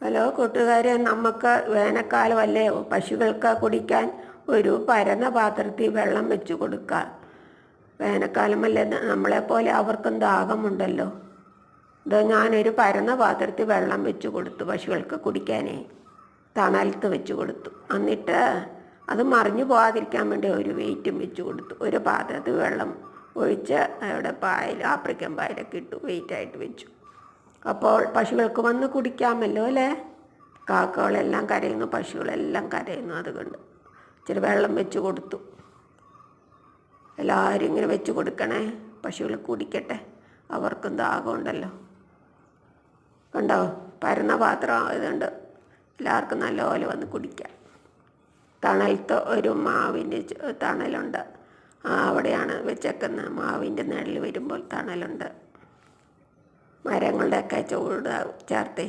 Hello കൂട്ടുകാരെ, നമുക്ക് വേനൽക്കാലമല്ലേ, പശുക്കൾക്ക് കുടിക്കാൻ ഒരു പരന്ന പാത്രത്തിൽ വെള്ളം വെച്ച് കൊടുക്കുക. വേനൽക്കാലമല്ലേ, നമ്മളെപ്പോലെ അവർക്കും ദാഹമുണ്ടല്ലോ. ഇത് ഞാനൊരു പരന്ന പാത്രത്തിൽ വെള്ളം വെച്ച് കൊടുത്തു പശുക്കൾക്ക് കുടിക്കാനേ. തണലത്ത് വെച്ച് കൊടുത്തു. എന്നിട്ട് അത് മറിഞ്ഞു പോകാതിരിക്കാൻ വേണ്ടി ഒരു വെയിറ്റും വെച്ച് കൊടുത്തു. ഒരു പാത്രത്തിൽ വെള്ളം ഒഴിച്ച് അവിടെ പായൽ, ആഫ്രിക്കൻ പായലൊക്കെ ഇട്ടു വെയിറ്റായിട്ട് വെച്ചു. അപ്പോൾ പശുക്കൾക്ക് വന്ന് കുടിക്കാമല്ലോ അല്ലേ. കാക്കകളെല്ലാം കരയുന്നു, പശുക്കളെല്ലാം കരയുന്നു. അതുകൊണ്ട് ഇച്ചിരി വെള്ളം വെച്ച് കൊടുത്തു. എല്ലാവരും ഇങ്ങനെ വെച്ച് കൊടുക്കണേ, പശുക്കൾ കുടിക്കട്ടെ, അവർക്കും ദാഹമുണ്ടല്ലോ. കണ്ടോ, പരന്ന പാത്രം ആയതുകൊണ്ട് എല്ലാവർക്കും നല്ലപോലെ വന്ന് കുടിക്കാം. തണലത്ത് ഒരു മാവിൻ്റെ തണലുണ്ട്, അവിടെയാണ് വെച്ചേക്കുന്ന. മാവിൻ്റെ നിഴൽ വരുമ്പോൾ തണലുണ്ട്, മരങ്ങളുടെയൊക്കെ ചൂട് ചേർത്തേ.